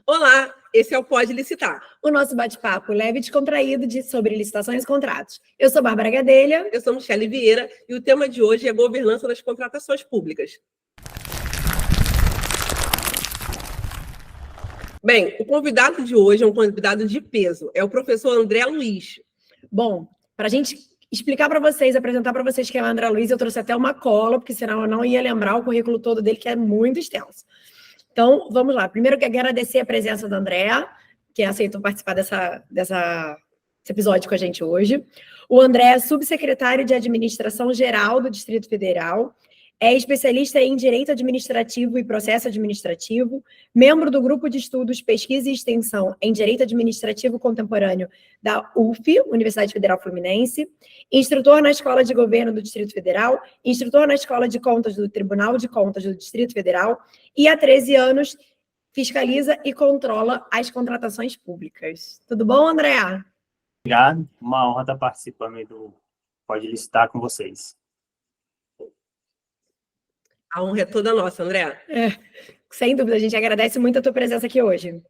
Olá, esse é o Pode Licitar. O nosso bate-papo leve e descontraído sobre licitações e contratos. Eu sou Bárbara Gadelha. Eu sou Michele Vieira e o tema de hoje é a governança das contratações públicas. Bem, o convidado de hoje é um convidado de peso, é o professor André Luiz. Bom, para a gente explicar para vocês, apresentar para vocês quem é o André Luiz, eu trouxe até uma cola, porque senão eu não ia lembrar o currículo todo dele, que é muito extenso. Então, vamos lá. Primeiro, eu quero agradecer a presença do André, que aceitou participar desse episódio com a gente hoje. O André é subsecretário de Administração Geral do Distrito Federal, é especialista em Direito Administrativo e Processo Administrativo, membro do Grupo de Estudos, Pesquisa e Extensão em Direito Administrativo Contemporâneo da UF, Universidade Federal Fluminense, instrutor na Escola de Governo do Distrito Federal, instrutor na Escola de Contas do Tribunal de Contas do Distrito Federal e há 13 anos fiscaliza e controla as contratações públicas. Tudo bom, André? Obrigado, uma honra estar participando do Pode Licitar com vocês. A honra é toda nossa, André. Sem dúvida, a gente agradece muito a tua presença aqui hoje.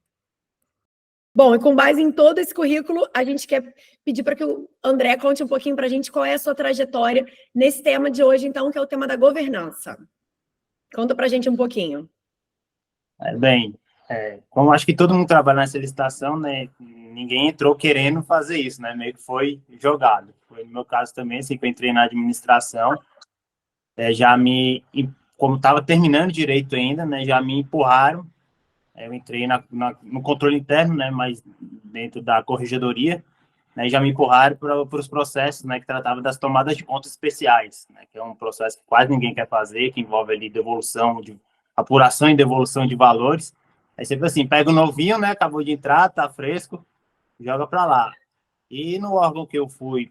Bom, e com base em todo esse currículo, a gente quer pedir para que o André conte um pouquinho para a gente qual é a sua trajetória nesse tema de hoje, então, que é o tema da governança. Conta para a gente um pouquinho. Como acho que todo mundo trabalha nessa licitação, né, ninguém entrou querendo fazer isso, né, meio que foi jogado. Foi no meu caso também, assim, que eu entrei na administração, como estava terminando direito ainda, né, já me empurraram. Eu entrei no controle interno, né, mas dentro da corregedoria, né, já me empurraram para os processos, né, que tratavam das tomadas de contas especiais, né, que é um processo que quase ninguém quer fazer, que envolve ali apuração e devolução de valores. Aí sempre assim, pega o novinho, né, acabou de entrar, tá fresco, joga para lá. E no órgão que eu fui,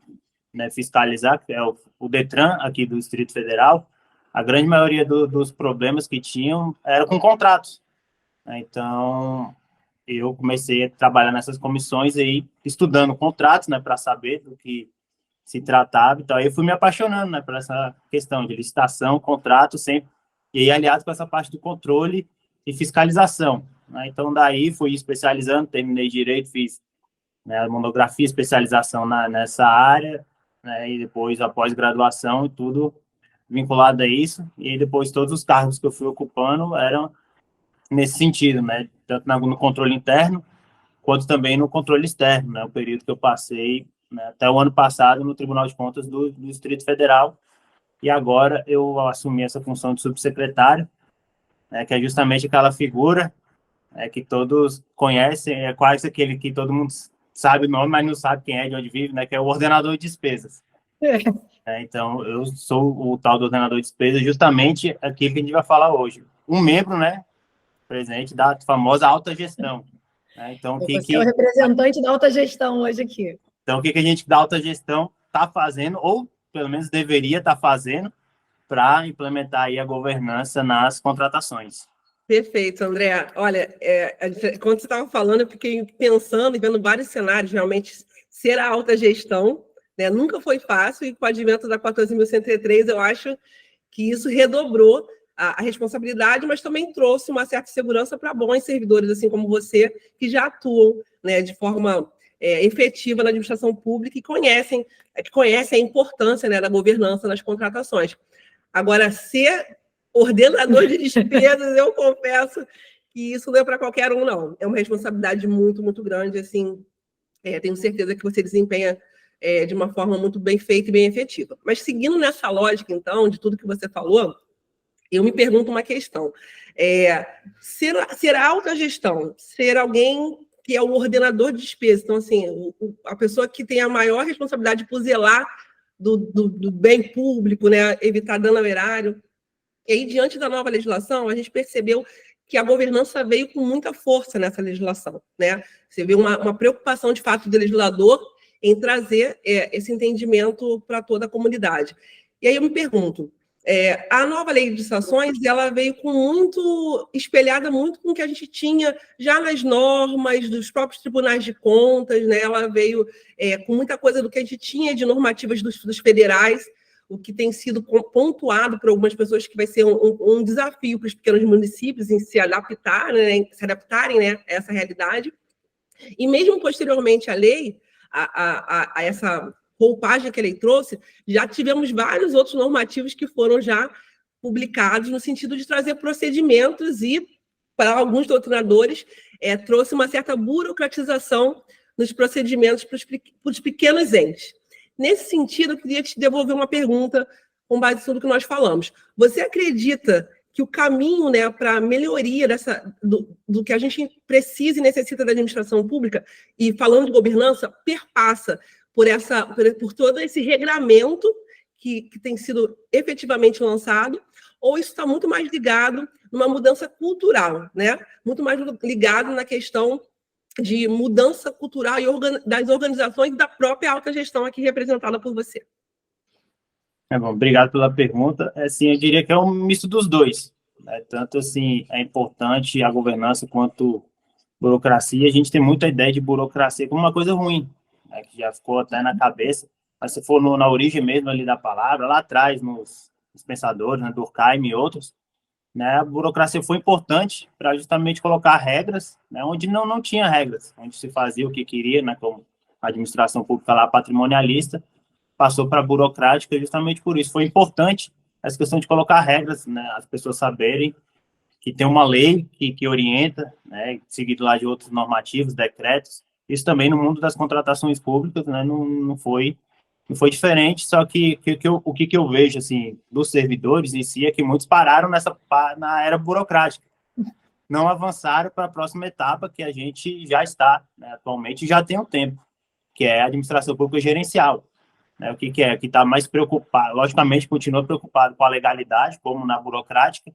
né, fiscalizar, que é o Detran aqui do Distrito Federal, a grande maioria dos problemas que tinham era com contratos. Então, eu comecei a trabalhar nessas comissões aí, estudando contratos, né, para saber do que se tratava. Então, aí eu fui me apaixonando, né, por essa questão de licitação, contrato, sempre, e aí aliado com essa parte do controle e fiscalização. Né? Então, daí fui especializando, terminei direito, fiz, né, a monografia, especialização nessa área, né, e depois a pós-graduação e tudo vinculado a isso, e aí depois todos os cargos que eu fui ocupando eram nesse sentido, né, tanto no controle interno, quanto também no controle externo, né, o período que eu passei, né, até o ano passado no Tribunal de Contas do Distrito Federal, e agora eu assumi essa função de subsecretário, né, que é justamente aquela figura que todos conhecem, é quase aquele que todo mundo sabe o nome, mas não sabe quem é, de onde vive, né, que é o ordenador de despesas. Então, eu sou o tal do ordenador de despesas, justamente aquilo que a gente vai falar hoje. Um membro, né, presente da famosa alta gestão. Né? Então, Você é o representante da alta gestão hoje aqui. Então, o que a gente da alta gestão está fazendo, ou pelo menos deveria estar fazendo, para implementar aí a governança nas contratações. Perfeito, André. Olha, quando você estava falando, eu fiquei pensando e vendo vários cenários, realmente, ser a alta gestão, né, nunca foi fácil, e com o advento da 14.103, eu acho que isso redobrou a responsabilidade, mas também trouxe uma certa segurança para bons servidores, assim como você, que já atuam, né, de forma efetiva na administração pública e conhecem a importância, né, da governança nas contratações. Agora, ser ordenador de despesas, eu confesso que isso não é para qualquer um, não. É uma responsabilidade muito, muito grande, assim, tenho certeza que você desempenha de uma forma muito bem feita e bem efetiva. Mas seguindo nessa lógica, então, de tudo que você falou, eu me pergunto uma questão. Ser alta gestão, ser alguém que é o ordenador de despesas, então, assim, a pessoa que tem a maior responsabilidade por zelar do bem público, né, evitar dano ao erário. E aí, diante da nova legislação, a gente percebeu que a governança veio com muita força nessa legislação, né? Você vê uma preocupação, de fato, do legislador em trazer esse entendimento para toda a comunidade. E aí eu me pergunto, a nova lei de licitações, ela veio espelhada muito com o que a gente tinha já nas normas dos próprios tribunais de contas, né? Ela veio com muita coisa do que a gente tinha de normativas dos federais, o que tem sido pontuado por algumas pessoas que vai ser um desafio para os pequenos municípios em se adaptarem, né, a essa realidade. E mesmo posteriormente à lei, a essa roupagem que ele trouxe, já tivemos vários outros normativos que foram já publicados no sentido de trazer procedimentos e, para alguns doutrinadores, trouxe uma certa burocratização nos procedimentos para os pequenos entes. Nesse sentido, eu queria te devolver uma pergunta com base em tudo que nós falamos. Você acredita que o caminho, né, para a melhoria do que a gente precisa e necessita da administração pública, e falando de governança, perpassa por todo esse regramento que tem sido efetivamente lançado, ou isso está muito mais ligado numa mudança cultural, né? Muito mais ligado na questão de mudança cultural e das organizações da própria alta gestão aqui representada por você? Bom, obrigado pela pergunta. Assim, eu diria que é um misto dos dois, né? Tanto assim, é importante a governança quanto burocracia. A gente tem muita ideia de burocracia como uma coisa ruim, né, que já ficou até na cabeça. Mas se for na origem mesmo ali da palavra, lá atrás, nos pensadores, né, Durkheim e outros, né, a burocracia foi importante para justamente colocar regras, né, onde não tinha regras, onde se fazia o que queria, né, como a administração pública lá patrimonialista, passou para a burocrática justamente por isso. Foi importante essa questão de colocar regras, né, as pessoas saberem que tem uma lei que orienta, né, seguido lá de outros normativos, decretos. Isso também no mundo das contratações públicas, né, não foi diferente, só que o que eu vejo, assim, dos servidores em si é que muitos pararam na era burocrática, não avançaram para a próxima etapa que a gente já está, né, atualmente, já tem um tempo, que é a administração pública gerencial, né, o que é? Que está mais preocupado, logicamente continua preocupado com a legalidade, como na burocrática,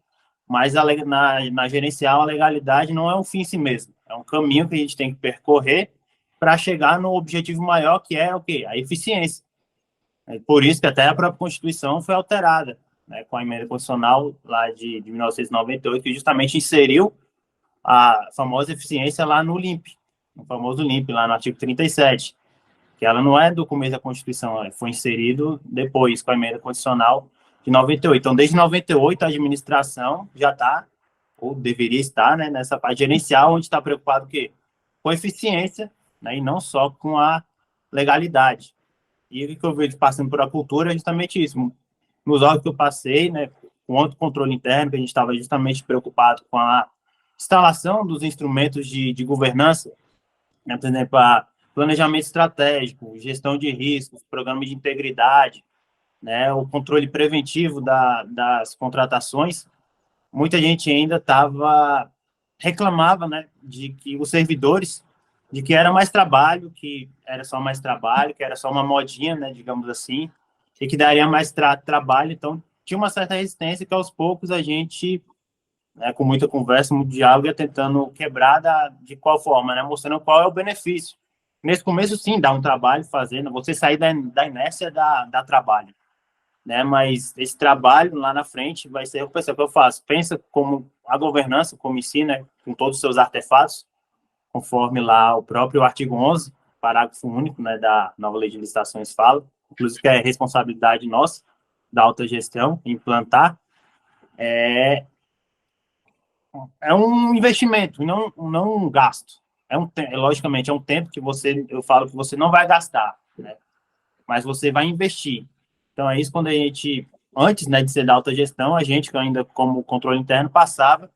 mas na gerencial a legalidade não é um fim em si mesmo, é um caminho que a gente tem que percorrer para chegar no objetivo maior, que é o quê? A eficiência. Por isso que até a própria Constituição foi alterada, né, com a emenda constitucional lá de 1998, que justamente inseriu a famosa eficiência lá no LIMP, no famoso LIMP, lá no artigo 37, que ela não é do começo da Constituição, ela foi inserido depois com a emenda constitucional de 98. Então, desde 98, a administração já está, ou deveria estar, né, nessa parte gerencial, onde está preocupado o quê? Com a eficiência, né, e não só com a legalidade. E o que eu vejo passando por a cultura é justamente isso. Nos órgãos que eu passei, né, com o controle interno, que a gente estava justamente preocupado com a instalação dos instrumentos de governança, né, por exemplo, planejamento estratégico, gestão de riscos, programa de integridade, né, o controle preventivo das contratações. Muita gente ainda reclamava, né, de que os servidores, de que era mais trabalho, que era só mais trabalho, que era só uma modinha, né, digamos assim, e que daria mais trabalho. Então, tinha uma certa resistência que, aos poucos, a gente, né, com muita conversa, muito diálogo, ia tentando quebrar de qual forma, né, mostrando qual é o benefício. Nesse começo, sim, dá um trabalho fazendo, você sair da inércia dá trabalho, né, mas esse trabalho lá na frente vai ser o que eu faço. Pensa como a governança, como ensina, né, com todos os seus artefatos, conforme lá o próprio artigo 11, parágrafo único, né, da nova lei de licitações fala, inclusive que é responsabilidade nossa, da alta gestão, implantar, é um investimento, não um gasto. Logicamente, é um tempo que eu falo que você não vai gastar, né, mas você vai investir. Então, é isso quando a gente, antes, né, de ser da alta gestão, a gente, ainda como controle interno, passava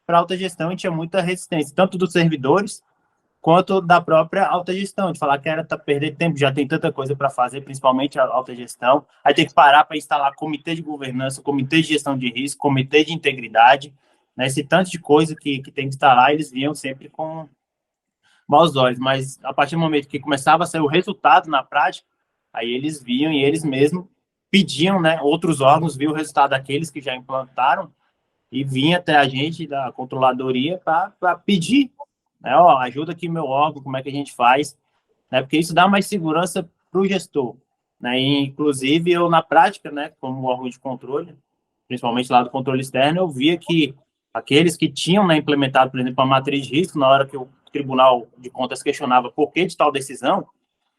para a alta gestão e tinha muita resistência, tanto dos servidores quanto da própria alta gestão, de falar que era perder tempo, já tem tanta coisa para fazer, principalmente a alta gestão, aí tem que parar para instalar comitê de governança, comitê de gestão de risco, comitê de integridade, né, esse tanto de coisa que tem que instalar, eles vinham sempre com maus olhos, mas a partir do momento que começava a sair o resultado na prática, aí eles viam e eles mesmos pediam, né, outros órgãos viam o resultado daqueles que já implantaram e vinha até a gente da controladoria para pedir, né, ajuda aqui meu órgão, como é que a gente faz, né, porque isso dá mais segurança para o gestor, né, e, inclusive eu na prática, né, como órgão de controle, principalmente lá do controle externo, eu via que aqueles que tinham, né, implementado, por exemplo, a matriz de risco, na hora que o Tribunal de Contas questionava por que de tal decisão,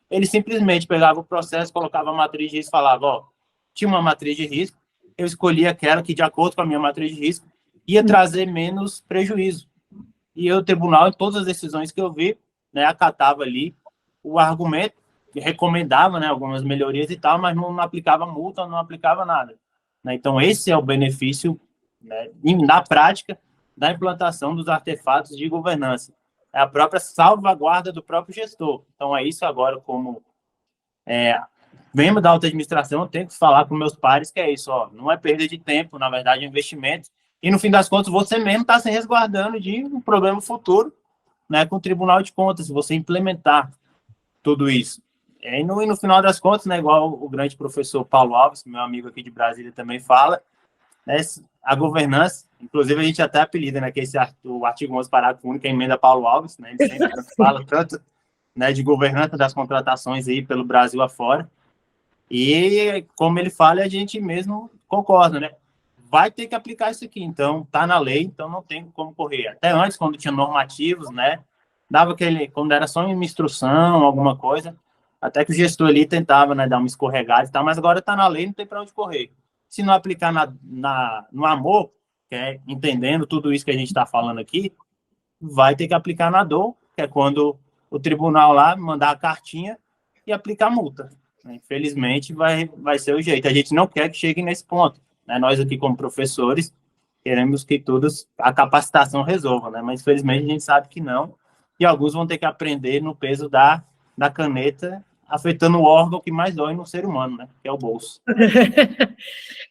ele simplesmente pegava o processo, colocava a matriz de risco e falava, tinha uma matriz de risco, eu escolhi aquela que, de acordo com a minha matriz de risco, ia trazer menos prejuízo. E o tribunal, em todas as decisões que eu vi, né, acatava ali o argumento, recomendava, né, algumas melhorias e tal, mas não aplicava multa, não aplicava nada. Né? Então, esse é o benefício, né, na prática, da implantação dos artefatos de governança. É a própria salvaguarda do próprio gestor. Então, é isso agora, como membro da alta administração, eu tenho que falar com meus pares que é isso, ó, não é perda de tempo, na verdade, é investimento. E, no fim das contas, você mesmo está se resguardando de um problema futuro, né, com o Tribunal de Contas, se você implementar tudo isso. E no final das contas, né, igual o grande professor Paulo Alves, meu amigo aqui de Brasília também fala, né, a governança, inclusive a gente até apelida, né, que o artigo 11, parágrafo único, a emenda Paulo Alves, né, ele sempre fala tanto, né, de governança das contratações aí pelo Brasil afora, e como ele fala, a gente mesmo concorda, né, vai ter que aplicar isso aqui, então tá na lei, então não tem como correr. Até antes, quando tinha normativos, né, dava quando era só uma instrução, alguma coisa, até que o gestor ali tentava, né, dar uma escorregada e tal, mas agora tá na lei, não tem para onde correr. Se não aplicar no amor, que é entendendo tudo isso que a gente está falando aqui, vai ter que aplicar na dor, que é quando o tribunal lá mandar a cartinha e aplicar a multa. Infelizmente, vai ser o jeito. A gente não quer que chegue nesse ponto. Né? Nós aqui, como professores, queremos que a capacitação resolva, né? Mas, infelizmente, a gente sabe que não. E alguns vão ter que aprender no peso da caneta, afetando o órgão que mais dói no ser humano, né? Que é o bolso.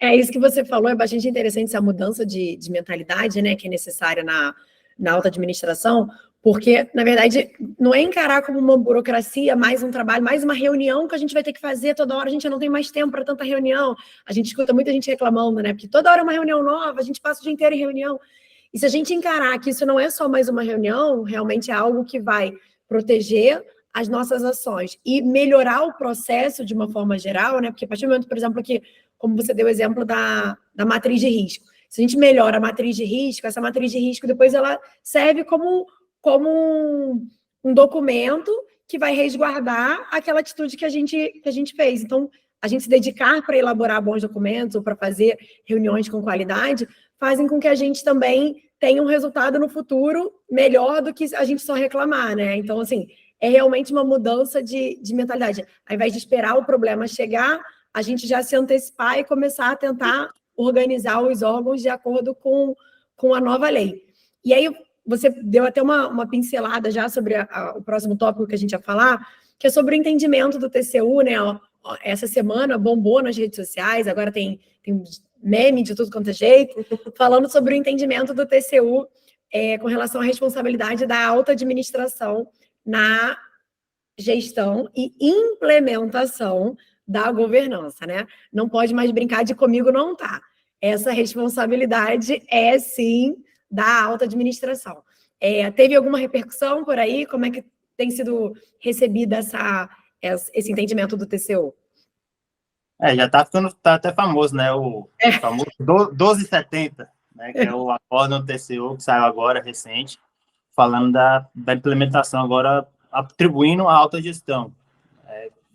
É isso que você falou, é bastante interessante essa mudança de mentalidade, né, que é necessária na alta administração, porque, na verdade, não é encarar como uma burocracia, mais um trabalho, mais uma reunião que a gente vai ter que fazer toda hora, a gente não tem mais tempo para tanta reunião, a gente escuta muita gente reclamando, né, porque toda hora é uma reunião nova, a gente passa o dia inteiro em reunião, e se a gente encarar que isso não é só mais uma reunião, realmente é algo que vai proteger as nossas ações e melhorar o processo de uma forma geral, né, porque a partir do momento, por exemplo, que, como você deu o exemplo da matriz de risco, se a gente melhora a matriz de risco, essa matriz de risco depois ela serve como um documento que vai resguardar aquela atitude que a gente fez. Então, a gente se dedicar para elaborar bons documentos ou para fazer reuniões com qualidade fazem com que a gente também tenha um resultado no futuro melhor do que a gente só reclamar, né? Então, assim, é realmente uma mudança de mentalidade. Ao invés de esperar o problema chegar, a gente já se antecipar e começar a tentar organizar os órgãos de acordo com a nova lei. E aí, você deu até uma pincelada já sobre o próximo tópico que a gente ia falar, que é sobre o entendimento do TCU, né? Essa semana bombou nas redes sociais, agora tem meme de tudo quanto é jeito, falando sobre o entendimento do TCU com relação à responsabilidade da alta administração na gestão e implementação da governança, né? Não pode mais brincar de comigo não tá. Essa responsabilidade é, sim, da alta administração. Teve alguma repercussão por aí? Como é que tem sido recebida esse entendimento do TCU? Já tá até famoso, né? O famoso 1270, né? Que é o acórdão do TCU que saiu agora, recente, falando da implementação agora, atribuindo a alta gestão.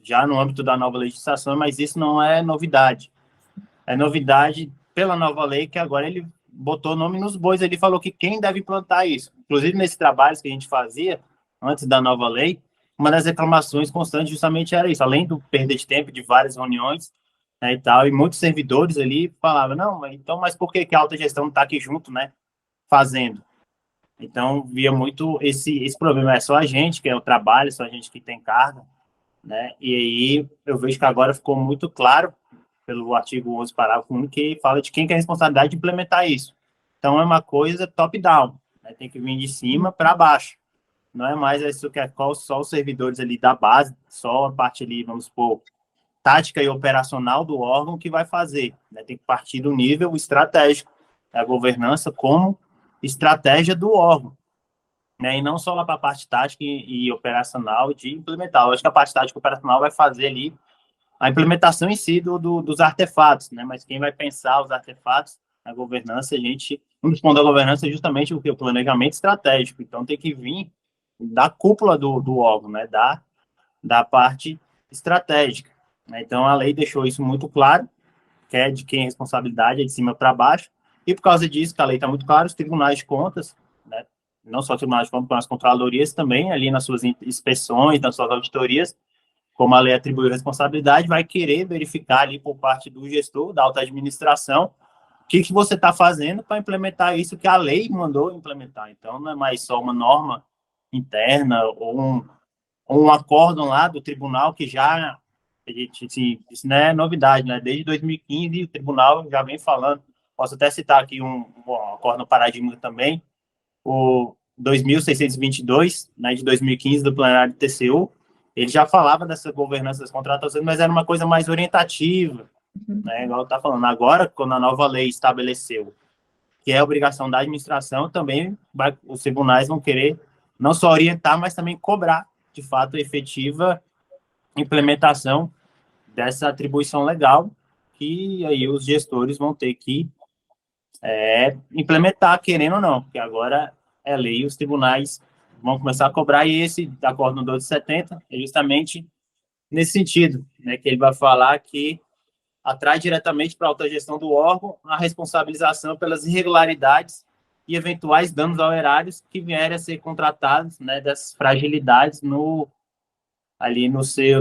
Já no âmbito da nova legislação, mas isso não é novidade. É novidade pela nova lei, que agora ele botou nome nos bois, ele falou que quem deve implantar isso. Inclusive, nesses trabalhos que a gente fazia, antes da nova lei, uma das reclamações constantes justamente era isso, além do perder de tempo de várias reuniões, né, e tal, e muitos servidores ali falavam, não, mas por que a alta gestão não está aqui junto, né, fazendo? Então, via muito esse problema, é só a gente que é o trabalho, só a gente que tem carga, né, e aí eu vejo que agora ficou muito claro, pelo artigo 11, parágrafo 1, que fala de quem tem a responsabilidade de implementar isso. Então, é uma coisa top-down, né? Tem que vir de cima para baixo. Não é mais isso que é só os servidores ali da base, só a parte ali, vamos supor, tática e operacional do órgão que vai fazer. Né? Tem que partir do nível estratégico, a governança como estratégia do órgão. Né? E não só lá para a parte tática e operacional de implementar. Eu acho que a parte tática e operacional vai fazer ali a implementação em si dos artefatos, né? Mas quem vai pensar os artefatos, a governança, um dos pontos da governança é justamente o planejamento estratégico. Então, tem que vir da cúpula do órgão, né? Da parte estratégica. Né? Então, a lei deixou isso muito claro, que é de quem é a responsabilidade, é de cima para baixo, e por causa disso, que a lei está muito clara, os tribunais de contas, né, não só tribunais de contas, como as controlarias também, ali nas suas inspeções, nas suas auditorias, como a lei atribui responsabilidade, vai querer verificar ali por parte do gestor, da alta administração, o que você está fazendo para implementar isso que a lei mandou implementar. Então, não é mais só uma norma interna ou um acórdão lá do tribunal que já, isso não é novidade, né? Desde 2015 o tribunal já vem falando. Posso até citar aqui um acórdão paradigma também, o 2622, né, de 2015, do plenário do TCU. Ele já falava dessa governança das contratações, mas era uma coisa mais orientativa, né, igual está falando. Agora, quando a nova lei estabeleceu que é a obrigação da administração, também os tribunais vão querer não só orientar, mas também cobrar, de fato, a efetiva implementação dessa atribuição legal, que aí os gestores vão ter que implementar, querendo ou não, porque agora é lei e os tribunais vão começar a cobrar, e esse acordo no 1270 é justamente nesse sentido, né, que ele vai falar que atrai diretamente para a autogestão do órgão a responsabilização pelas irregularidades e eventuais danos ao erário que vierem a ser contratados, né, das fragilidades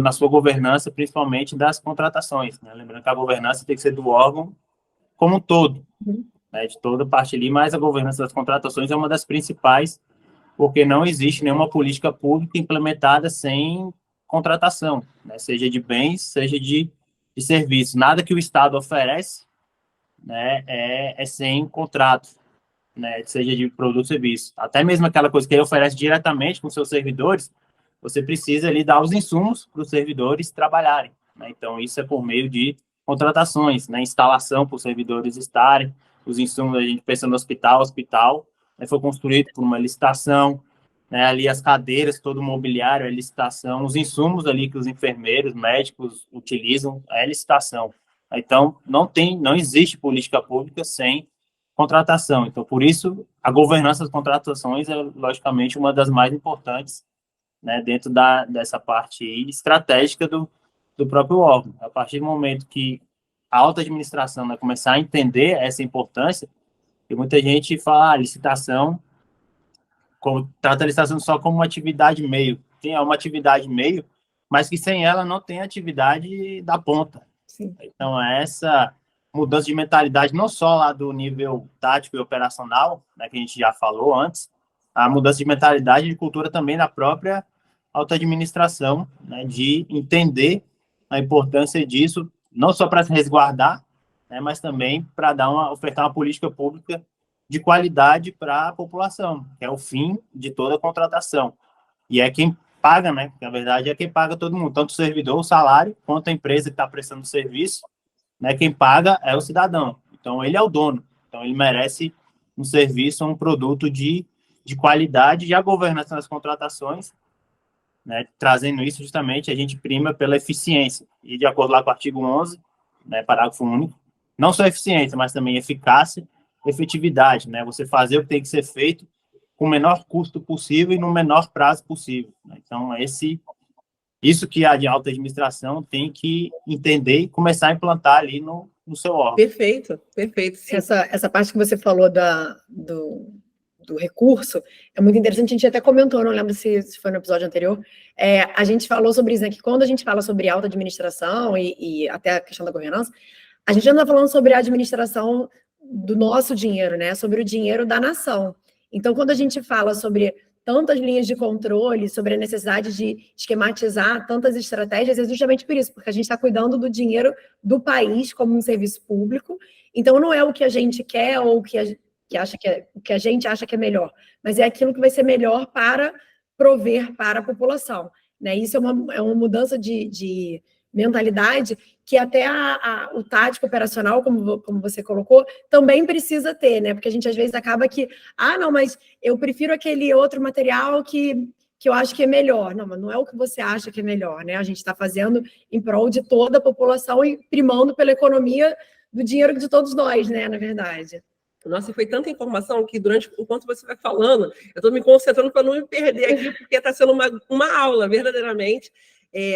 na sua governança, principalmente das contratações, né? Lembrando que a governança tem que ser do órgão como um todo, né, de toda parte ali, mas a governança das contratações é uma das principais, porque não existe nenhuma política pública implementada sem contratação, né, seja de bens, seja de serviços. Nada que o Estado oferece, né, é sem contrato, né, seja de produto ou serviço. Até mesmo aquela coisa que ele oferece diretamente com seus servidores, você precisa ali dar os insumos para os servidores trabalharem, né? Então, isso é por meio de contratações, né, instalação para os servidores estarem, os insumos, a gente pensa no hospital, né, foi construído por uma licitação, né, ali as cadeiras, todo o mobiliário, a licitação, os insumos ali que os enfermeiros, médicos utilizam, é licitação. Então, não existe política pública sem contratação. Então, por isso, a governança das contratações é, logicamente, uma das mais importantes, né, dentro dessa parte estratégica do próprio órgão. A partir do momento que a alta administração vai começar a entender essa importância, e muita gente fala, licitação, trata a licitação só como uma atividade meio. Tem uma atividade meio, mas que sem ela não tem atividade da ponta. Sim. Então, essa mudança de mentalidade, não só lá do nível tático e operacional, né, que a gente já falou antes, a mudança de mentalidade e de cultura também na própria alta administração, né, de entender a importância disso, não só para se resguardar, né, mas também para ofertar uma política pública de qualidade para a população, que é o fim de toda a contratação. E é quem paga, né? Na verdade, é quem paga todo mundo, tanto o servidor, o salário, quanto a empresa que está prestando o serviço, né? Quem paga é o cidadão. Então, ele é o dono. Então, ele merece um serviço, um produto de qualidade, e a governança das contratações, né? Trazendo isso justamente, a gente prima pela eficiência. E de acordo lá com o artigo 11, né, parágrafo único, não só eficiência, mas também eficácia, efetividade, né? Você fazer o que tem que ser feito com o menor custo possível e no menor prazo possível, né? Então, isso que a de alta administração tem que entender e começar a implantar ali no seu órgão. Perfeito. Sim. Essa parte que você falou do recurso é muito interessante, a gente até comentou, não lembro se foi no episódio anterior, a gente falou sobre isso, né, que quando a gente fala sobre alta administração e até a questão da governança, a gente não está falando sobre a administração do nosso dinheiro, né? Sobre o dinheiro da nação. Então, quando a gente fala sobre tantas linhas de controle, sobre a necessidade de esquematizar tantas estratégias, é justamente por isso, porque a gente está cuidando do dinheiro do país como um serviço público. Então, não é o que a gente quer ou o que a gente acha que é melhor, mas é aquilo que vai ser melhor para prover para a população, né? Isso é uma mudança de mentalidade que até o tático operacional, como você colocou, também precisa ter, né? Porque a gente às vezes acaba que, não, mas eu prefiro aquele outro material que eu acho que é melhor. Não, mas não é o que você acha que é melhor, né? A gente está fazendo em prol de toda a população e primando pela economia do dinheiro de todos nós, né? Na verdade. Nossa, foi tanta informação que enquanto você vai falando, eu estou me concentrando para não me perder aqui, porque está sendo uma aula, verdadeiramente.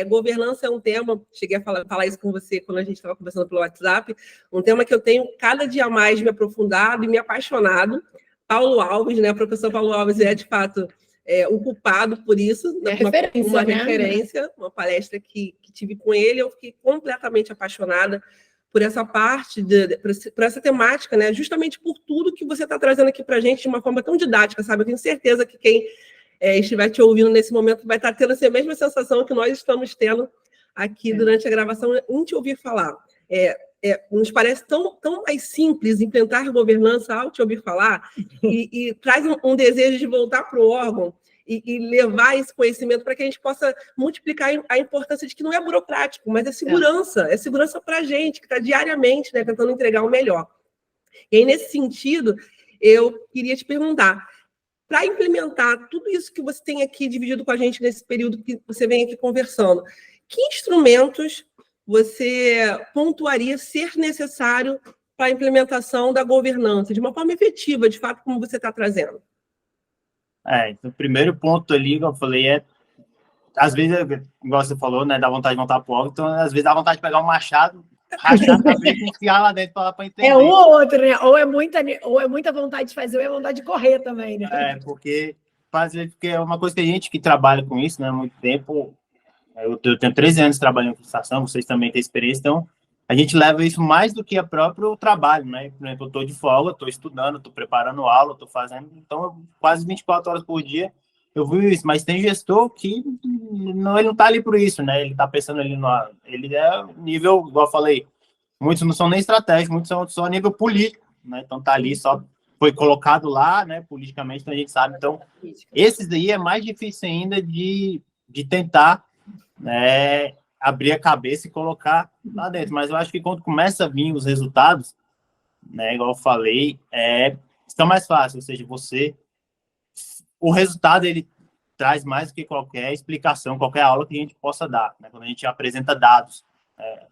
Governança é um tema, cheguei a falar isso com você quando a gente estava conversando pelo WhatsApp, um tema que eu tenho cada dia mais me aprofundado e me apaixonado. Paulo Alves, né? O professor Paulo Alves é, de fato, um culpado por isso. Uma referência, uma palestra que tive com ele, eu fiquei completamente apaixonada por essa parte, por essa temática, né? Justamente por tudo que você está trazendo aqui para a gente de uma forma tão didática, sabe? Eu tenho certeza que quem estiver te ouvindo nesse momento vai estar tendo essa mesma sensação que nós estamos tendo aqui durante a gravação, em te ouvir falar. Nos parece tão mais simples implementar governança ao te ouvir falar e traz um desejo de voltar para o órgão e levar esse conhecimento para que a gente possa multiplicar a importância de que não é burocrático, mas é segurança para a gente, que está diariamente, né, tentando entregar o melhor. E aí, nesse sentido, eu queria te perguntar, para implementar tudo isso que você tem aqui dividido com a gente nesse período que você vem aqui conversando, que instrumentos você pontuaria ser necessário para a implementação da governança, de uma forma efetiva, de fato, como você está trazendo? Então, o primeiro ponto ali, que eu falei, às vezes, igual você falou, né, dá vontade de montar povo, então, às vezes, dá vontade de pegar um machado, rachar a cabeça e enfiar lá dentro para entender. Um ou outro, né? Ou é muita vontade de fazer, ou é vontade de correr também, né? Porque é uma coisa que a gente que trabalha com isso, né, há muito tempo. Eu tenho 13 anos trabalhando com licitação, vocês também têm experiência, então a gente leva isso mais do que o próprio trabalho, né? Por exemplo, eu estou de folga, estou estudando, estou preparando aula, estou fazendo, então quase 24 horas por dia eu vi isso, mas tem gestor que ele não está ali por isso, né? Ele está pensando ali ele é nível, igual eu falei, muitos não são nem estratégicos, muitos são só nível político, né? Então tá ali, só foi colocado lá, né, politicamente, então a gente sabe, então esses daí é mais difícil ainda de tentar, né, abrir a cabeça e colocar lá dentro. Mas eu acho que quando começa a vir os resultados, né, igual eu falei, fica mais fácil. Ou seja, o resultado ele traz mais do que qualquer explicação, qualquer aula que a gente possa dar, né? Quando a gente apresenta dados,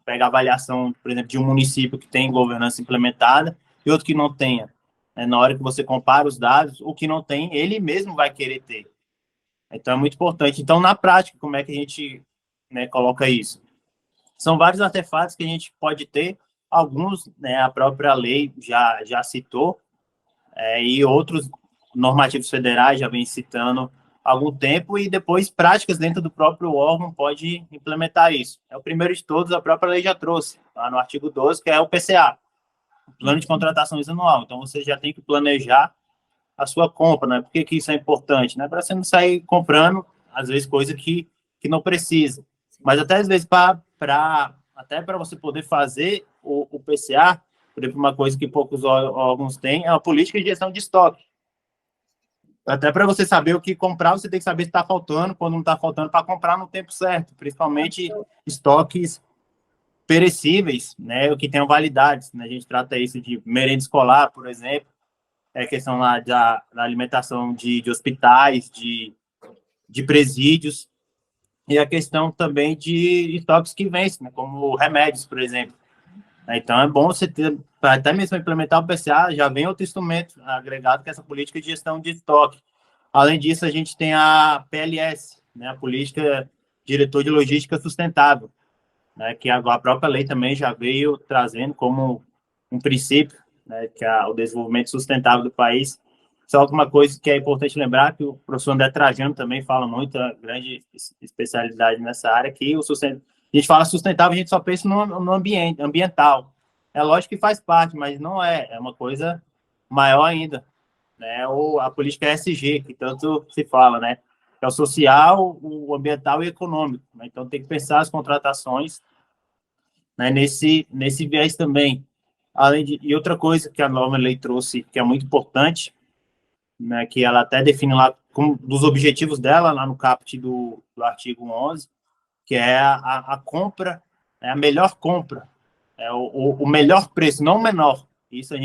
pega a avaliação, por exemplo, de um município que tem governança implementada e outro que não tenha. Na hora que você compara os dados, o que não tem, ele mesmo vai querer ter. Então, é muito importante. Então, na prática, como é que a gente, né, coloca isso? São vários artefatos que a gente pode ter, alguns, né, a própria lei já citou, e outros normativos federais já vem citando há algum tempo, e depois práticas dentro do próprio órgão pode implementar isso. O primeiro de todos, a própria lei já trouxe, lá no artigo 12, que é o PCA, o Plano de Contratações Anual. Então, você já tem que planejar a sua compra, né? Por que isso é importante? Né? Para você não sair comprando, às vezes, coisa que não precisa. Mas até, às vezes, até para você poder fazer o PCA, por exemplo, uma coisa que poucos órgãos têm é a política de gestão de estoque. Até para você saber o que comprar, você tem que saber se está faltando, quando não está faltando, para comprar no tempo certo, principalmente estoques perecíveis, né? O que tem validades, né? A gente trata isso de merenda escolar, por exemplo, questão lá da alimentação de hospitais, de presídios, e a questão também de estoques que vencem, né, como remédios, por exemplo. Então, é bom você ter, para até mesmo implementar o PCA, já vem outro instrumento agregado, que é essa política de gestão de estoque. Além disso, a gente tem a PLS, né, a Política Diretor de Logística Sustentável, né, que a própria lei também já veio trazendo como um princípio, né, que é o desenvolvimento sustentável do país. Só uma coisa que é importante lembrar, que o professor André Trajano também fala muito, a grande especialidade nessa área, que a gente fala sustentável, a gente só pensa no ambiente, ambiental. É lógico que faz parte, mas não é uma coisa maior ainda, né? Ou a política ESG, que tanto se fala, né? É o social, o ambiental e o econômico, né? Então tem que pensar as contratações, né, nesse viés também. E outra coisa que a nova lei trouxe, que é muito importante, né, que ela até define lá como dos objetivos dela, lá no caput do artigo 11, que é a compra, a melhor compra, o melhor preço, não o menor. Isso a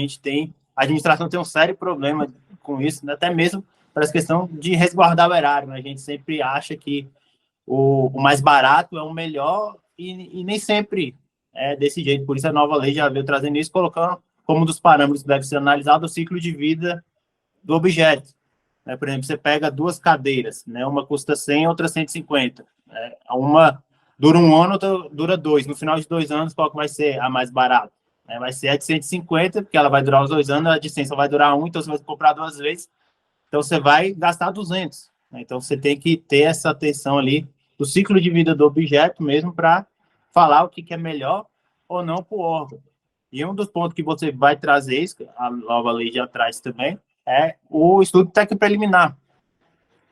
administração tem um sério problema com isso, né, até mesmo para essa questão de resguardar o erário, né? A gente sempre acha que o mais barato é o melhor e nem sempre é desse jeito. Por isso a nova lei já veio trazendo isso, colocando como um dos parâmetros que deve ser analisado o ciclo de vida do objeto. Por exemplo, você pega duas cadeiras, né? Uma custa 100, outra 150. Uma dura 1 ano, outra dura 2. No final de 2 anos, qual que vai ser a mais barata? Vai ser a de 150, porque ela vai durar os 2 anos, a de 100 só vai durar 1, então você vai comprar 2 vezes, então você vai gastar 200. Né? Então você tem que ter essa atenção ali do ciclo de vida do objeto mesmo para falar o que é melhor ou não para o órgão. E um dos pontos que você vai trazer, isso, a nova lei já traz também, é o estudo técnico preliminar.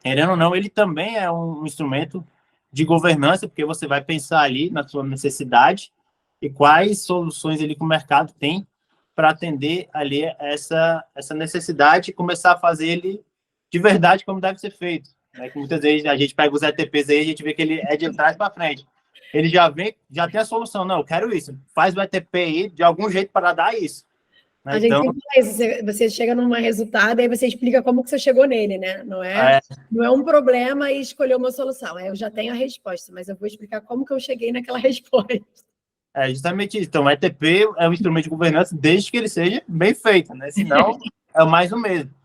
Querendo ou não, ele também é um instrumento de governança, porque você vai pensar ali na sua necessidade e quais soluções ali que o mercado tem para atender ali essa necessidade e começar a fazer ele de verdade como deve ser feito. Né? Que muitas vezes a gente pega os ETPs aí, a gente vê que ele é de trás para frente. Ele já vem, já tem a solução. Não, eu quero isso. Faz o ETP aí de algum jeito para dar isso. Né? A gente sempre fala isso. Você chega num resultado, aí você explica como que você chegou nele, né? Não é um problema e escolher uma solução. Eu já tenho a resposta, mas eu vou explicar como que eu cheguei naquela resposta. É justamente isso. Então, o ETP é um instrumento de governança desde que ele seja bem feito, né? Senão, é mais o mesmo.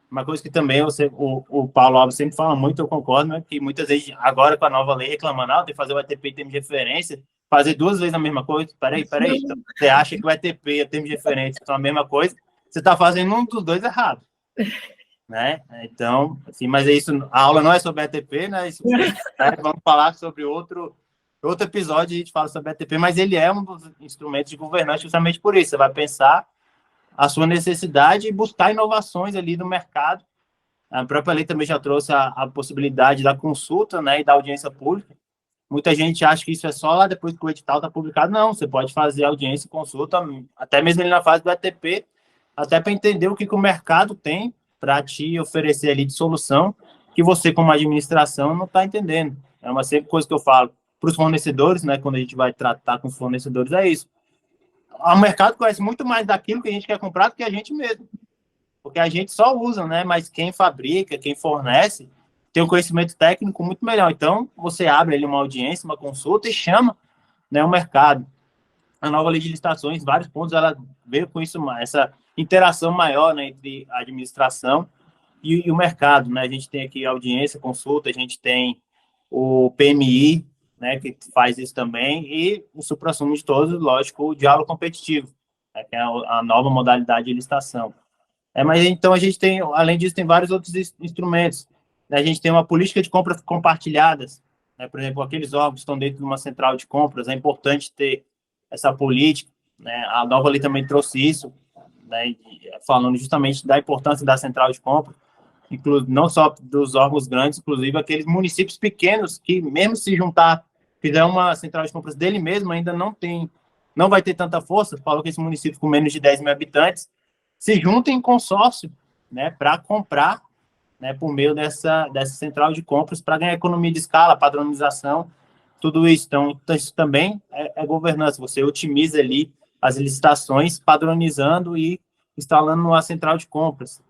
Uma coisa que também o Paulo Alves sempre fala muito, eu concordo, né? Que muitas vezes, agora com a nova lei reclamando, tem que fazer o ETP em termos de referência, fazer 2 vezes a mesma coisa. Peraí. Então, você acha que o ETP e o termo de referência são a mesma coisa, você está fazendo um dos dois errado. Né? Então, assim, mas é isso, a aula não é sobre ETP, né? Isso, né? Vamos falar sobre outro episódio, a gente fala sobre ETP, mas ele é um dos instrumentos de governança justamente por isso. Você vai pensar a sua necessidade e buscar inovações ali no mercado. A própria lei também já trouxe a possibilidade da consulta, né, e da audiência pública. Muita gente acha que isso é só lá depois que o edital está publicado. Não, você pode fazer audiência e consulta, até mesmo ali na fase do ETP, até para entender o que o mercado tem para te oferecer ali de solução que você, como administração, não está entendendo. É uma sempre coisa que eu falo para os fornecedores, né, quando a gente vai tratar com os fornecedores, é isso. O mercado conhece muito mais daquilo que a gente quer comprar do que a gente mesmo. Porque a gente só usa, né? Mas quem fabrica, quem fornece, tem um conhecimento técnico muito melhor. Então, você abre ali uma audiência, uma consulta e chama, né, o mercado. A nova lei de licitações, vários pontos, ela veio com isso, essa interação maior, né, entre a administração e o mercado. Né? A gente tem aqui audiência, consulta, a gente tem o PMI, né, que faz isso também, e o suprassumo de todos, lógico, o diálogo competitivo, né, que é a nova modalidade de licitação. Mas então a gente tem, além disso, tem vários outros instrumentos. Né? A gente tem uma política de compras compartilhadas, né? Por exemplo, aqueles órgãos que estão dentro de uma central de compras, é importante ter essa política. Né? A nova lei também trouxe isso, né, falando justamente da importância da central de compras, não só dos órgãos grandes, inclusive aqueles municípios pequenos que, mesmo se juntar, fizer uma central de compras dele mesmo, ainda não vai ter tanta força. Falou que esse município com menos de 10 mil habitantes se juntem em consórcio, né, para comprar, né, por meio dessa central de compras, para ganhar economia de escala, padronização, tudo isso. Então isso também é governança. Você otimiza ali as licitações, padronizando e instalando uma central de compras.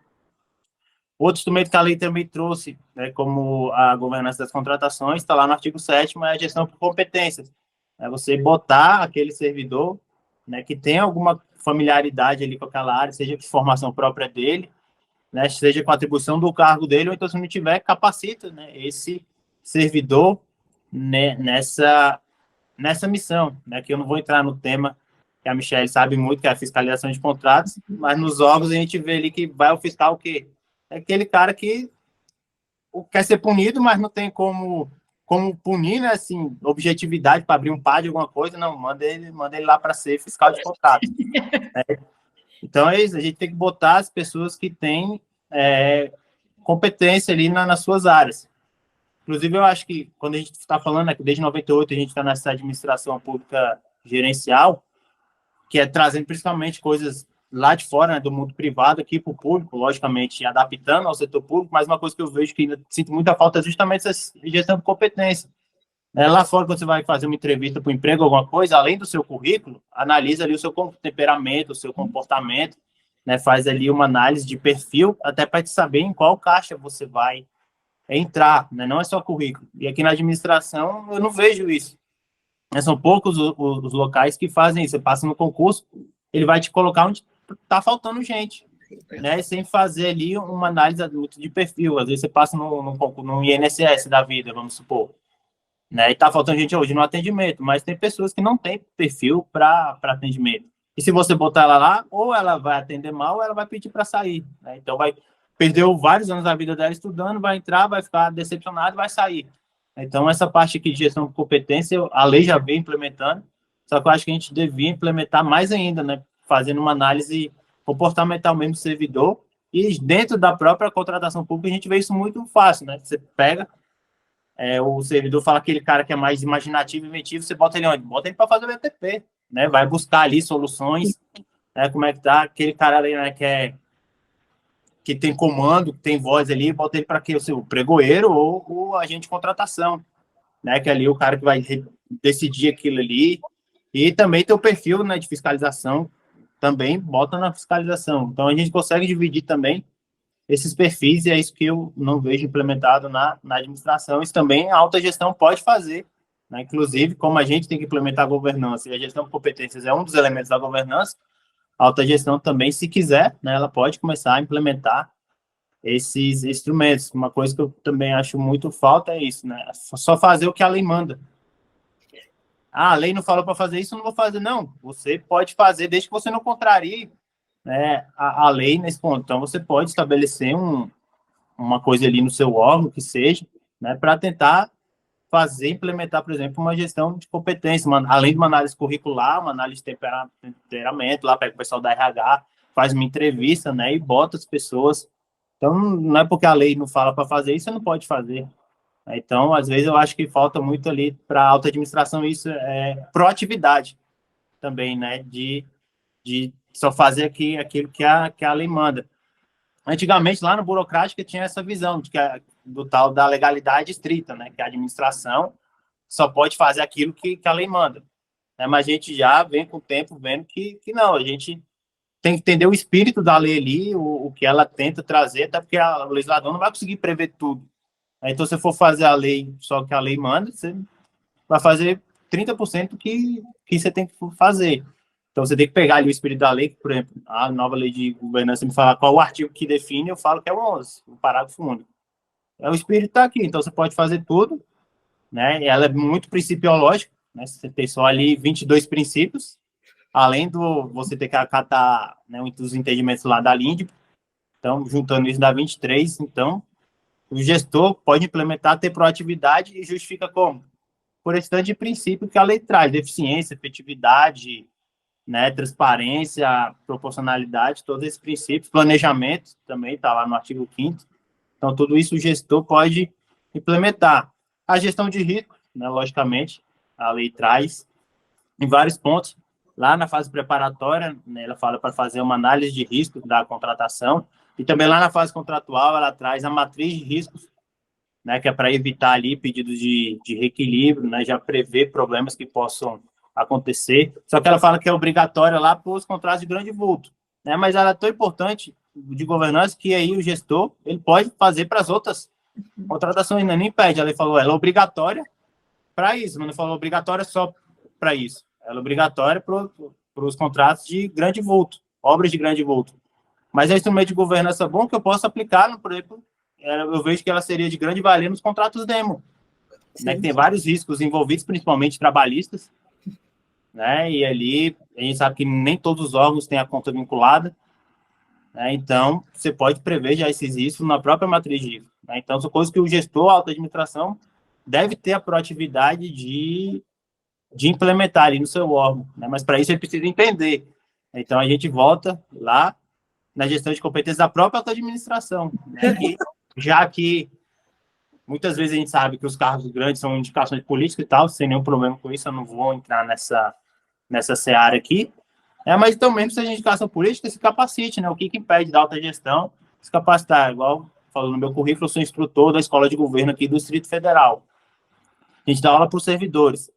Outro instrumento que a lei também trouxe, né, como a governança das contratações, está lá no artigo 7º, é a gestão por competências. É você botar aquele servidor, né, que tem alguma familiaridade ali com aquela área, seja de formação própria dele, né, seja com a atribuição do cargo dele, ou então, se não tiver, capacita, né, esse servidor, né, nessa missão. Né, que eu não vou entrar no tema que a Michelle sabe muito, que é a fiscalização de contratos, mas nos órgãos a gente vê ali que vai o fiscal o quê? É aquele cara que quer ser punido, mas não tem como punir, né? Assim, objetividade para abrir um par de alguma coisa, não, manda ele lá para ser fiscal de contrato. Né? Então é isso, a gente tem que botar as pessoas que têm competência ali nas suas áreas. Inclusive, eu acho que quando a gente está falando, né, que desde 98 a gente está nessa administração pública gerencial, que é trazendo principalmente coisas lá de fora, né, do mundo privado aqui para o público, logicamente adaptando ao setor público, mas uma coisa que eu vejo que ainda sinto muita falta é justamente essa gestão de competência. Lá fora, quando você vai fazer uma entrevista para o emprego, alguma coisa, além do seu currículo, analisa ali o seu temperamento, o seu comportamento, né, faz ali uma análise de perfil, até para te saber em qual caixa você vai entrar, né, não é só currículo. E aqui na administração, eu não vejo isso. São poucos os locais que fazem isso. Você passa no concurso, ele vai te colocar onde está faltando gente, né? Sem fazer ali uma análise muito de perfil. Às vezes você passa no INSS da vida, vamos supor. né? E tá faltando gente hoje no atendimento, mas tem pessoas que não têm perfil para atendimento. E se você botar ela lá, ou ela vai atender mal, ou ela vai pedir para sair, né? Então perdeu vários anos da vida dela estudando, vai entrar, vai ficar decepcionado e vai sair. Então, essa parte aqui de gestão de competência, a lei já vem implementando, só que eu acho que a gente devia implementar mais ainda, né? Fazendo uma análise comportamental mesmo do servidor, e dentro da própria contratação pública a gente vê isso muito fácil, né? Você pega, o servidor fala aquele cara que é mais imaginativo, inventivo, você bota ele onde? Bota ele para fazer o BTP, né? Vai buscar ali soluções, né? Como é que tá aquele cara ali, né? Que tem comando, que tem voz ali, bota ele para quê? O pregoeiro ou o agente de contratação, né? Que ali é o cara que vai decidir aquilo ali. E também tem o perfil, né, de fiscalização, também bota na fiscalização. Então a gente consegue dividir também esses perfis, e é isso que eu não vejo implementado na administração. Isso também a alta gestão pode fazer, né? Inclusive, como a gente tem que implementar a governança, e a gestão de competências é um dos elementos da governança, a alta gestão também, se quiser, né, ela pode começar a implementar esses instrumentos. Uma coisa que eu também acho muito falta é isso, né? Só fazer o que a lei manda. A lei não falou para fazer isso, eu não vou fazer. Não, você pode fazer, desde que você não contrarie, né, a lei nesse ponto. Então, você pode estabelecer uma coisa ali no seu órgão, que seja, né, para tentar implementar, por exemplo, uma gestão de competência, além de uma análise curricular, uma análise de temperamento, lá pega o pessoal da RH, faz uma entrevista, né, e bota as pessoas. Então, não é porque a lei não fala para fazer isso, você não pode fazer. Então, às vezes, eu acho que falta muito ali para a alta administração isso, proatividade também, né, de só fazer aquilo que a lei manda. Antigamente, lá no burocrático, tinha essa visão do tal da legalidade estrita, né, que a administração só pode fazer aquilo que a lei manda. Né, mas a gente já vem com o tempo vendo que não, a gente tem que entender o espírito da lei ali, o que ela tenta trazer, até porque o legislador não vai conseguir prever tudo. Então, se for fazer a lei só que a lei manda, você vai fazer 30% que você tem que fazer. Então, você tem que pegar ali o espírito da lei, por exemplo, a nova lei de governança me fala qual o artigo que define, eu falo que é o 11, o parágrafo único. O espírito está aqui, então você pode fazer tudo, né? Ela é muito principiológica, né? Você tem só ali 22 princípios, além do você ter que acatar, né, os entendimentos lá da LINDB. Então, juntando isso dá 23. Então, o gestor pode implementar, ter proatividade e justifica como? Por esse tanto de princípio que a lei traz, eficiência, efetividade, né, transparência, proporcionalidade, todos esses princípios, planejamento também está lá no artigo 5º. Então, tudo isso o gestor pode implementar. A gestão de risco, né, logicamente, a lei traz em vários pontos. Lá na fase preparatória, né, ela fala para fazer uma análise de risco da contratação, e também lá na fase contratual ela traz a matriz de riscos, né, que é para evitar ali pedidos de reequilíbrio, né, já prever problemas que possam acontecer. Só que ela fala que é obrigatória lá para os contratos de grande vulto, né, mas ela é tão importante de governança que aí o gestor ele pode fazer para as outras contratações, né, nem pede. Ela falou, ela é obrigatória para isso, mas não falou obrigatória só para isso. Ela é obrigatória para os contratos de grande vulto, obras de grande vulto. Mas é um instrumento de governança bom que eu posso aplicar, por exemplo, eu vejo que ela seria de grande valia nos contratos demo, né, que tem vários riscos envolvidos, principalmente trabalhistas, né, e ali a gente sabe que nem todos os órgãos têm a conta vinculada, né, então você pode prever já esses riscos na própria matriz de risco, né, então são coisas que o gestor, a alta administração, deve ter a proatividade de implementar ali no seu órgão, né, mas para isso ele precisa entender. Então a gente volta lá na gestão de competências da própria alta administração, né, já que muitas vezes a gente sabe que os cargos grandes são indicações políticas e tal, sem nenhum problema com isso, eu não vou entrar nessa seara aqui, mas então mesmo se a indicação política, se capacite, né? O que impede da alta gestão se capacitar? Igual falou no meu currículo, eu sou instrutor da Escola de Governo aqui do Distrito Federal. A gente dá aula para os servidores.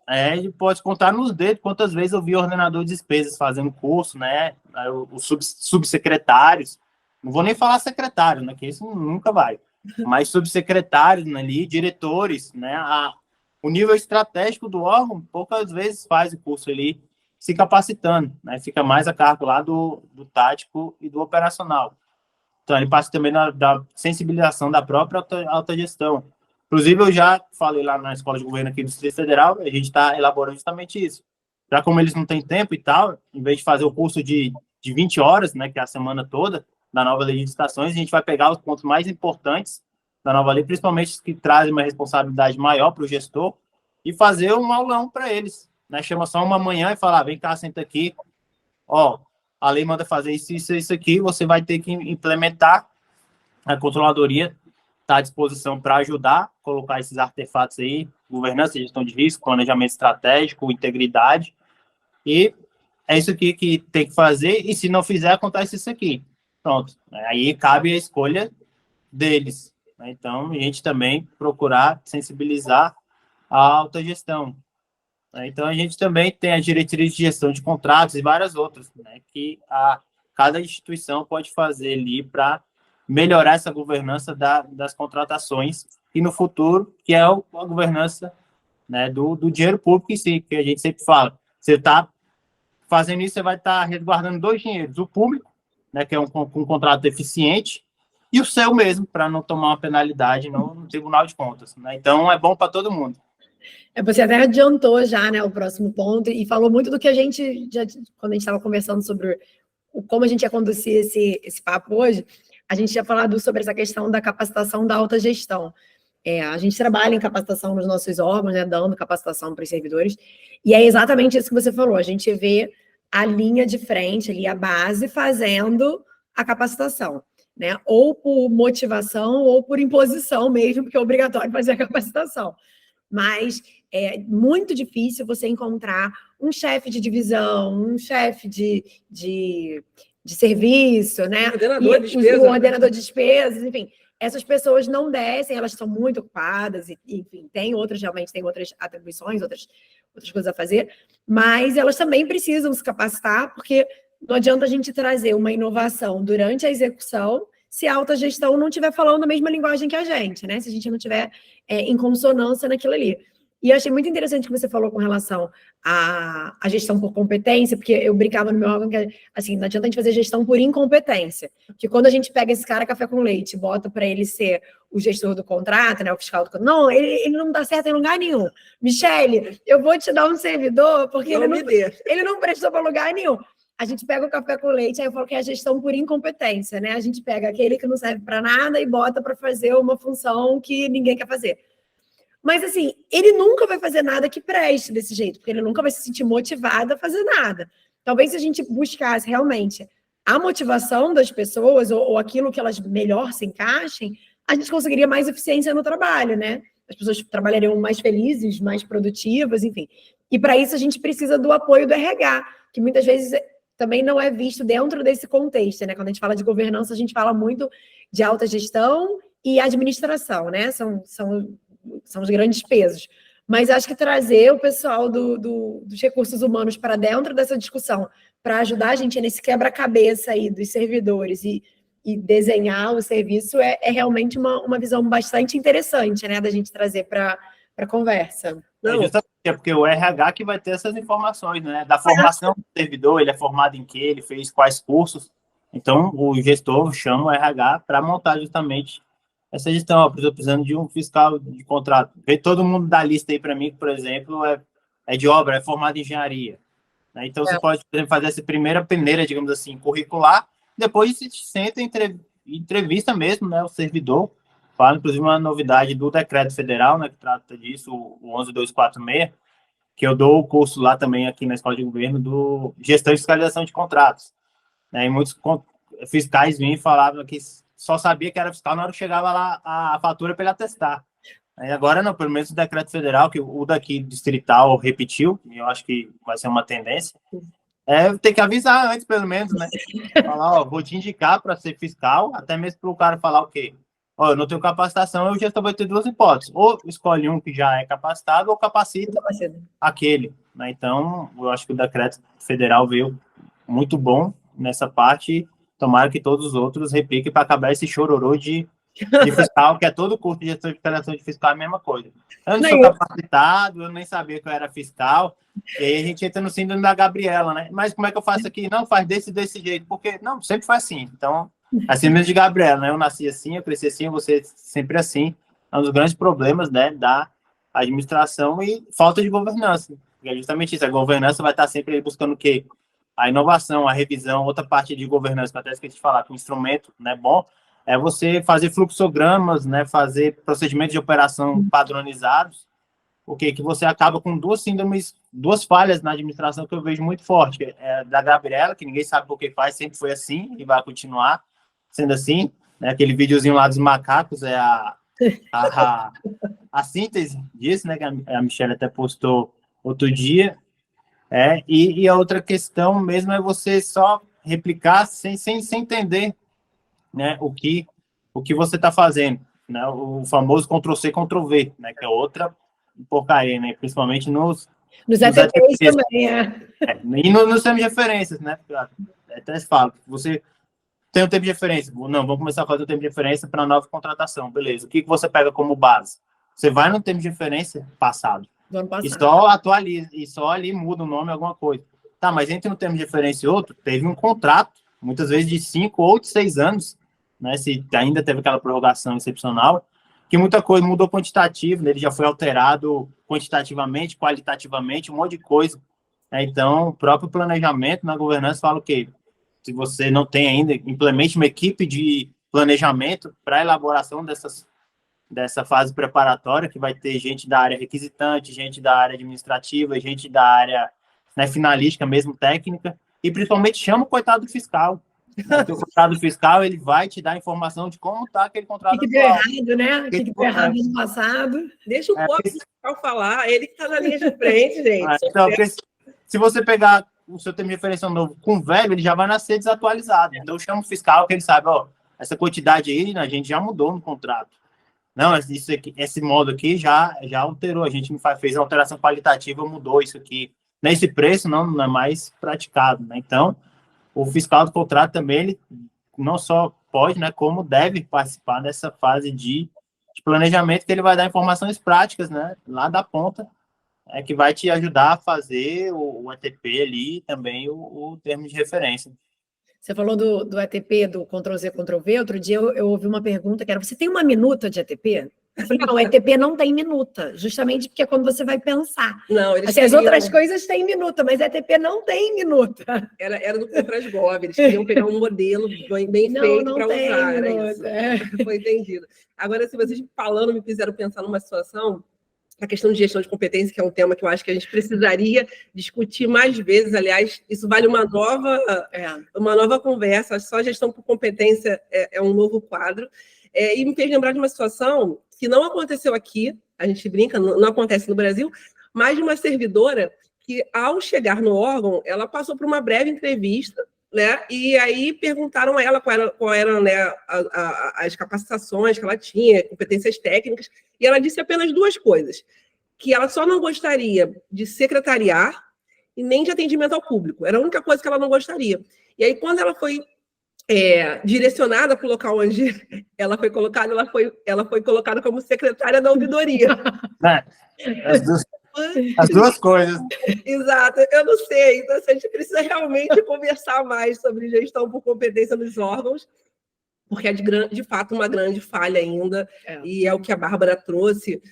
A gente pode contar nos dedos quantas vezes eu vi ordenador de despesas fazendo curso, né? Os subsecretários, não vou nem falar secretário, né? Que isso nunca vai. Mas subsecretários ali, diretores, né? O nível estratégico do órgão, poucas vezes faz o curso ali se capacitando, né? Fica mais a cargo lá do tático e do operacional. Então, ele passa também da sensibilização da própria alta gestão. Inclusive, eu já falei lá na Escola de Governo aqui do Distrito Federal, a gente está elaborando justamente isso. Já como eles não têm tempo e tal, em vez de fazer o curso de 20 horas, né, que é a semana toda, da nova lei de licitações, a gente vai pegar os pontos mais importantes da nova lei, principalmente os que trazem uma responsabilidade maior para o gestor, e fazer um aulão para eles, né? Chama só uma manhã e fala, vem cá, senta aqui, ó, a lei manda fazer isso aqui, você vai ter que implementar, a controladoria está à disposição para ajudar, colocar esses artefatos aí, governança, gestão de risco, planejamento estratégico, integridade, e é isso aqui que tem que fazer, e se não fizer, acontece isso aqui. Pronto. Aí cabe a escolha deles. Né? Então, a gente também procurar sensibilizar a alta gestão. Né? Então, a gente também tem as diretrizes de gestão de contratos e várias outras, né? Que cada instituição pode fazer ali para melhorar essa governança das contratações e no futuro, que é a governança, né, do dinheiro público em si, que a gente sempre fala. Você está fazendo isso, você vai estar resguardando dois dinheiros, o público, né, que é um contrato eficiente, e o seu mesmo, para não tomar uma penalidade no Tribunal de Contas. Né? Então, é bom para todo mundo. Você até adiantou já, né, o próximo ponto, e falou muito do que a gente, já, quando a gente estava conversando sobre como a gente ia conduzir esse papo hoje, a gente tinha falado sobre essa questão da capacitação da alta gestão. A gente trabalha em capacitação nos nossos órgãos, né, dando capacitação para os servidores, e é exatamente isso que você falou, a gente vê a linha de frente ali, a base, fazendo a capacitação, né, ou por motivação ou por imposição mesmo, porque é obrigatório fazer a capacitação. Mas é muito difícil você encontrar um chefe de divisão, um chefe de serviço, né? Ordenador de despesas. O ordenador de despesas, enfim. Essas pessoas não descem, elas estão muito ocupadas, e, enfim, realmente tem outras atribuições, outras coisas a fazer, mas elas também precisam se capacitar, porque não adianta a gente trazer uma inovação durante a execução se a alta gestão não estiver falando a mesma linguagem que a gente, né? Se a gente não estiver em consonância naquilo ali. E eu achei muito interessante o que você falou com relação à gestão por competência, porque eu brincava no meu órgão que, assim, não adianta a gente fazer gestão por incompetência. Porque quando a gente pega esse cara café com leite e bota para ele ser o gestor do contrato, né, o fiscal do contrato, não, ele não dá certo em lugar nenhum. Michele, eu vou te dar um servidor porque ele não prestou para lugar nenhum. A gente pega o café com leite, aí eu falo que é a gestão por incompetência, né? A gente pega aquele que não serve para nada e bota para fazer uma função que ninguém quer fazer. Mas, assim, ele nunca vai fazer nada que preste desse jeito, porque ele nunca vai se sentir motivado a fazer nada. Talvez se a gente buscasse realmente a motivação das pessoas ou aquilo que elas melhor se encaixem, a gente conseguiria mais eficiência no trabalho, né? As pessoas trabalhariam mais felizes, mais produtivas, enfim. E, para isso, a gente precisa do apoio do RH, que muitas vezes também não é visto dentro desse contexto, né? Quando a gente fala de governança, a gente fala muito de alta gestão e administração, né? São os grandes pesos. Mas acho que trazer o pessoal dos recursos humanos para dentro dessa discussão, para ajudar a gente nesse quebra-cabeça aí dos servidores e desenhar o serviço, é realmente uma visão bastante interessante, né? Da gente trazer para a conversa. É porque o RH que vai ter essas informações, né? Da formação do servidor, ele é formado em quê? Ele fez quais cursos? Então, o gestor chama o RH para montar justamente essa gestão. Ó, estou precisando de um fiscal de contrato. Vê todo mundo da lista aí para mim, que, por exemplo, é de obra, é formado em engenharia. Né? Então, você pode, por exemplo, fazer essa primeira peneira, digamos assim, curricular, depois se senta em entrevista mesmo, né? O servidor. Fala, inclusive, uma novidade do decreto federal, né, que trata disso, o 11246, que eu dou o curso lá também aqui na Escola de Governo do Gestão e Fiscalização de Contratos. Né, e muitos fiscais vinham e falavam que só sabia que era fiscal na hora que chegava lá a fatura para ele atestar. E agora não, pelo menos o decreto federal, que o daqui distrital repetiu, e eu acho que vai ser uma tendência, ter que avisar antes, pelo menos, né? Falar, ó, vou te indicar para ser fiscal, até mesmo para o cara falar o quê? Ó, eu não tenho capacitação, eu já vai ter duas hipóteses. Ou escolhe um que já é capacitado, ou capacita aquele. Né? Então, eu acho que o decreto federal veio muito bom nessa parte. Tomara que todos os outros repliquem para acabar esse chororô de fiscal, que é todo o curso de gestão de fiscalização de fiscal, é a mesma coisa. Eu não sou capacitado, eu nem sabia que eu era fiscal. E aí a gente entra no síndrome da Gabriela, né? Mas como é que eu faço aqui? Não, faz desse jeito. Porque, não, sempre foi assim. Então, assim mesmo de Gabriela, né? Eu nasci assim, eu cresci assim, você sempre assim. é um dos grandes problemas, né, da administração e falta de governança. É justamente isso, a governança vai estar sempre buscando o quê? A inovação, a revisão. Outra parte de governança, que eu até esqueci de falar, que um instrumento, né, bom, é você fazer fluxogramas, né, fazer procedimentos de operação padronizados, porque que você acaba com duas síndromes, duas falhas na administração que eu vejo muito forte. É da Gabriela, que ninguém sabe por que faz, sempre foi assim e vai continuar sendo assim. Né? Aquele videozinho lá dos macacos é a síntese disso, né, que a Michelle até postou outro dia. E a outra questão mesmo é você só replicar sem entender, né, o que você está fazendo, né, o famoso Ctrl+C, Ctrl+V, né, que é outra porcaria, né, principalmente nos ETPs também, e nos termos de referências, né, até se fala, você tem um tempo de referência, não, vamos começar a fazer o tempo de referência para a nova contratação, beleza, o que você pega como base? Você vai no tempo de referência passado, e só atualiza, e só ali muda o nome, alguma coisa. Tá, mas entre um termo de referência e outro, teve um contrato, muitas vezes de 5 ou de 6 anos, né, se ainda teve aquela prorrogação excepcional, que muita coisa mudou quantitativo, né, ele já foi alterado quantitativamente, qualitativamente, um monte de coisa. Então, o próprio planejamento na governança fala o quê? Se você não tem ainda, implemente uma equipe de planejamento para a elaboração dessa fase preparatória, que vai ter gente da área requisitante, gente da área administrativa, gente da área, né, finalística, mesmo técnica, e principalmente chama o coitado do fiscal. Porque o coitado do fiscal, ele vai te dar informação de como está aquele contrato atual. O que deu errado, né? O que deu errado no passado. Deixa o pobre fiscal falar, ele que está na linha de frente, gente. Então, se você pegar o seu termo de referência novo com o velho, ele já vai nascer desatualizado. Então, chama o fiscal, que ele sabe, ó, essa quantidade aí, a gente já mudou no contrato. Não, isso aqui, esse modo aqui já alterou, a gente fez a alteração qualitativa, mudou isso aqui. Nesse preço não é mais praticado, né? Então, o fiscal do contrato também, ele não só pode, né, como deve participar dessa fase de planejamento, que ele vai dar informações práticas, né, lá da ponta, que vai te ajudar a fazer o ETP ali e também o termo de referência. Você falou do ETP, do Ctrl+Z, Ctrl+V. Outro dia eu ouvi uma pergunta que era, você tem uma minuta de ETP? Eu falei, não, o ETP não tem minuta, justamente porque é quando você vai pensar. Não, assim, as outras coisas têm minuta, mas ETP não tem minuta. Era do Comprasgov, eles queriam pegar um modelo bem feito para usar. Era isso. Foi entendido. Agora, se vocês falando me fizeram pensar numa situação, a questão de gestão de competência, que é um tema que eu acho que a gente precisaria discutir mais vezes. Aliás, isso vale uma nova conversa. Só a gestão por competência é um novo quadro. E me fez lembrar de uma situação que não aconteceu aqui, a gente brinca, não acontece no Brasil, mas de uma servidora que, ao chegar no órgão, ela passou por uma breve entrevista, né? E aí perguntaram a ela qual eram, né, as capacitações que ela tinha, competências técnicas, e ela disse apenas duas coisas, que ela só não gostaria de secretariar e nem de atendimento ao público. Era a única coisa que ela não gostaria. E aí, quando ela foi direcionada para o local onde ela foi colocada, ela foi colocada como secretária da ouvidoria. As duas coisas. Exato, eu não sei. Então, a gente precisa realmente conversar mais sobre gestão por competência nos órgãos, porque é de fato uma grande falha ainda, e é o que a Bárbara trouxe.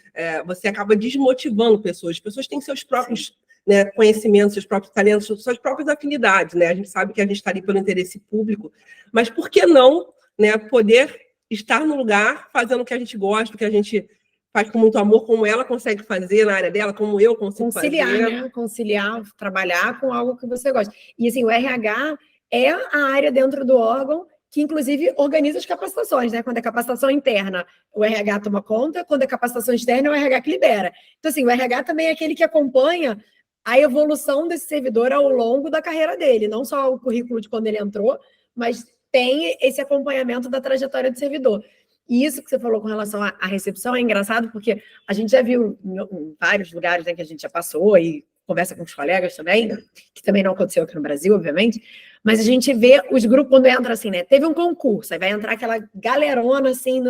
Você acaba desmotivando pessoas. As pessoas têm seus próprios, né, conhecimentos, seus próprios talentos, suas próprias afinidades, né? A gente sabe que a gente está ali pelo interesse público, mas por que não, né, poder estar no lugar fazendo o que a gente gosta, o que a gente faz com muito amor, como ela consegue fazer na área dela, como eu consigo fazer. Né? Conciliar, trabalhar com algo que você gosta. E assim, o RH é a área dentro do órgão que, inclusive, organiza as capacitações, né? Quando é capacitação interna, o RH toma conta, quando é capacitação externa, é o RH que libera. Então, assim, o RH também é aquele que acompanha a evolução desse servidor ao longo da carreira dele, não só o currículo de quando ele entrou, mas tem esse acompanhamento da trajetória do servidor. E isso que você falou com relação à recepção é engraçado, porque a gente já viu em vários lugares, né, que a gente já passou e conversa com os colegas também, que também não aconteceu aqui no Brasil, obviamente, mas a gente vê os grupos quando entra assim, né? Teve um concurso, aí vai entrar aquela galerona assim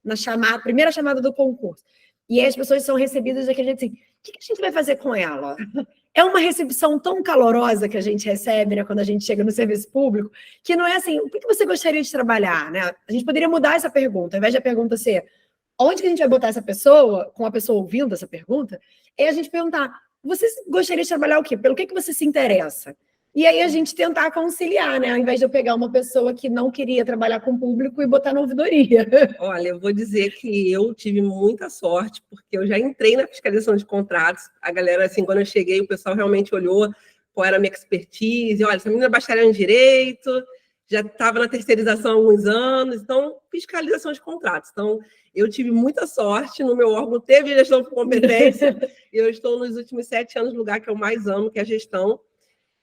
na primeira chamada do concurso. E aí as pessoas são recebidas daquele jeito assim, o que a gente vai fazer com ela? É uma recepção tão calorosa que a gente recebe, né, quando a gente chega no serviço público, que não é assim, o que você gostaria de trabalhar, né? A gente poderia mudar essa pergunta, ao invés da pergunta ser, onde que a gente vai botar essa pessoa, com a pessoa ouvindo essa pergunta, é a gente perguntar, você gostaria de trabalhar o quê? Pelo que você se interessa? E aí a gente tentar conciliar, né? Ao invés de eu pegar uma pessoa que não queria trabalhar com o público e botar na ouvidoria. Olha, eu vou dizer que eu tive muita sorte, porque eu já entrei na fiscalização de contratos. A galera, assim, quando eu cheguei, o pessoal realmente olhou qual era a minha expertise. Olha, essa menina é bacharel em Direito, já estava na terceirização há alguns anos, então, fiscalização de contratos. Então, eu tive muita sorte, no meu órgão teve gestão por competência, e eu estou nos últimos 7 anos no lugar que eu mais amo, que é a gestão.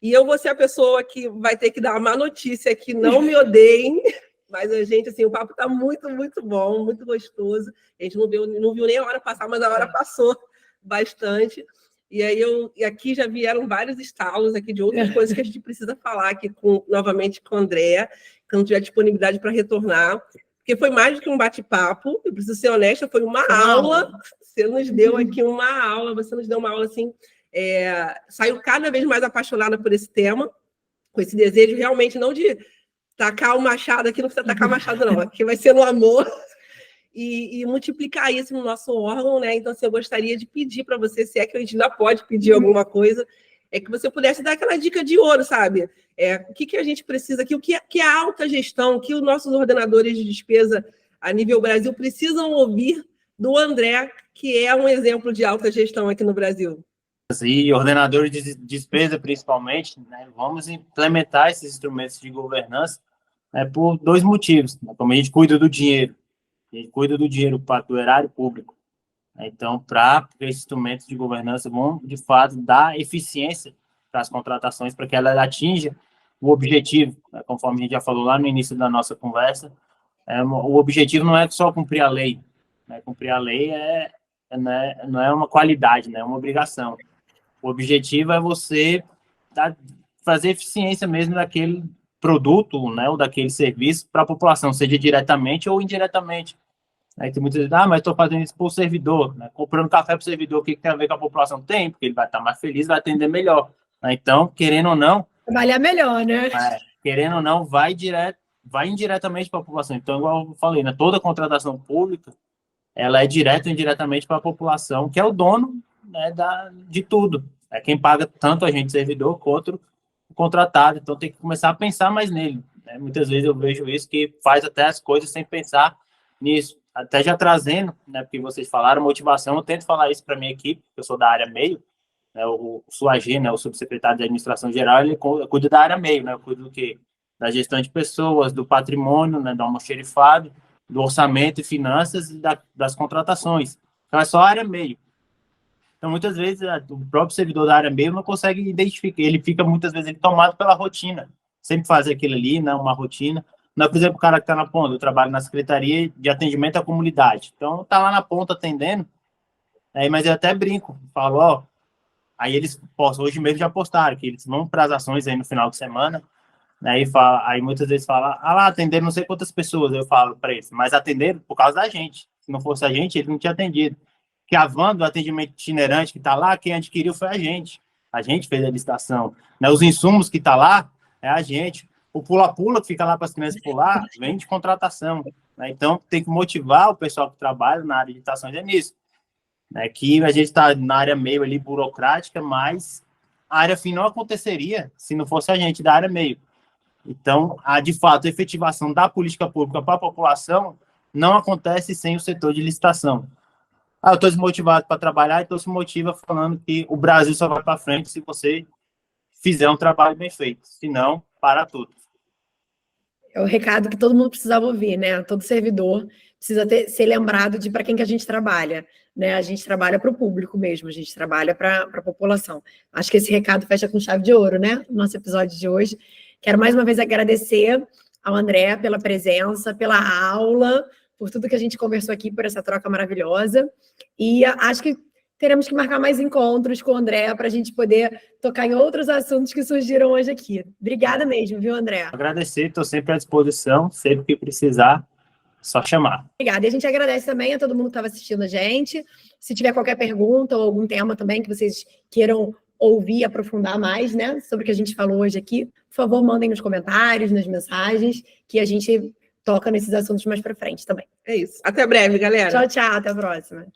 E eu vou ser a pessoa que vai ter que dar uma má notícia aqui, não me odeiem, mas a gente, assim, o papo está muito, muito bom, muito gostoso. A gente não viu nem a hora passar, mas a hora passou bastante. E aí e aqui já vieram vários estalos aqui de outras coisas que a gente precisa falar aqui novamente com a Andréa, quando tiver disponibilidade para retornar, porque foi mais do que um bate-papo, eu preciso ser honesta, foi uma aula. Você nos deu aqui uma aula, você nos deu uma aula assim. Saiu cada vez mais apaixonada por esse tema, com esse desejo realmente não de tacar o machado, aqui não precisa tacar machado não, aqui vai ser no amor, e multiplicar isso no nosso órgão, né? Então, assim, eu gostaria de pedir para você, se é que a gente ainda pode pedir alguma coisa, é que você pudesse dar aquela dica de ouro, sabe? O que a gente precisa aqui, o que é a alta gestão, o que os nossos ordenadores de despesa a nível Brasil precisam ouvir do André, que é um exemplo de alta gestão aqui no Brasil. E ordenadores de despesa, principalmente, né, vamos implementar esses instrumentos de governança, né, por 2 motivos. Né, como a gente cuida do dinheiro, a gente cuida do dinheiro do erário público. Né, então, para esses instrumentos de governança vão, de fato, dar eficiência para as contratações, para que ela atinja o objetivo, né, conforme a gente já falou lá no início da nossa conversa. O objetivo não é só cumprir a lei. Né, cumprir a lei não é uma qualidade, né, é uma obrigação. O objetivo é você fazer eficiência mesmo daquele produto, né, ou daquele serviço para a população, seja diretamente ou indiretamente. Aí tem muitas vezes, mas estou fazendo isso para o servidor, né, comprando café para o servidor, o que tem a ver com a população? Tem, porque ele vai estar mais feliz, vai atender melhor. Né? Então, querendo ou não... Trabalhar melhor, né? Querendo ou não, vai indiretamente para a população. Então, igual eu falei, né, toda contratação pública, ela é direta ou indiretamente para a população, que é o dono, né, de tudo. É quem paga tanto a gente servidor quanto o contratado. Então tem que começar a pensar mais nele. Né? Muitas vezes eu vejo isso, que faz até as coisas sem pensar nisso. Até já trazendo, né, porque vocês falaram, motivação, eu tento falar isso para a minha equipe, eu sou da área meio, né, o SUAG, né, o subsecretário de Administração Geral, ele cuida da área meio, né, eu cuido do quê? Da gestão de pessoas, do patrimônio, né, do almoxerifado, do orçamento e finanças e das contratações. Então é só a área meio. Então, muitas vezes, o próprio servidor da área meio não consegue identificar. Ele fica, muitas vezes, tomado pela rotina. Sempre fazer aquilo ali, né, uma rotina. Não é, por exemplo, o cara que está na ponta. Eu trabalho na Secretaria de Atendimento à Comunidade. Então, está lá na ponta atendendo. Mas eu até brinco. Falo, aí eles postam, hoje mesmo já postaram, que eles vão para as ações aí no final de semana. Né, aí muitas vezes fala, lá, atenderam não sei quantas pessoas. Eu falo para eles, mas atenderam por causa da gente. Se não fosse a gente, eles não tinham atendido. Que a van do atendimento itinerante que está lá, quem adquiriu foi a gente. A gente fez a licitação. Né? Os insumos que está lá, é a gente. O pula-pula que fica lá para as crianças pular, vem de contratação. Né? Então, tem que motivar o pessoal que trabalha na área de licitações nisso. Né? Que a gente está na área meio ali burocrática, mas a área fim não aconteceria se não fosse a gente da área meio. Então, de fato, a efetivação da política pública para a população não acontece sem o setor de licitação. Eu estou desmotivado para trabalhar, então se motiva falando que o Brasil só vai para frente se você fizer um trabalho bem feito. Se não, para tudo. É o recado que todo mundo precisava ouvir, né? Todo servidor precisa ser lembrado de para quem que a gente trabalha. Né? A gente trabalha para o público mesmo, a gente trabalha para a população. Acho que esse recado fecha com chave de ouro, né? No nosso episódio de hoje. Quero mais uma vez agradecer ao André pela presença, pela aula, por tudo que a gente conversou aqui, por essa troca maravilhosa. E acho que teremos que marcar mais encontros com o André para a gente poder tocar em outros assuntos que surgiram hoje aqui. Obrigada mesmo, viu, André? Agradecer, estou sempre à disposição, sempre que precisar, só chamar. Obrigada. E a gente agradece também a todo mundo que estava assistindo a gente. Se tiver qualquer pergunta ou algum tema também que vocês queiram ouvir, aprofundar mais, né, sobre o que a gente falou hoje aqui, por favor, mandem nos comentários, nas mensagens, que a gente toca nesses assuntos mais para frente também. É isso. Até breve, galera. Tchau, tchau. Até a próxima.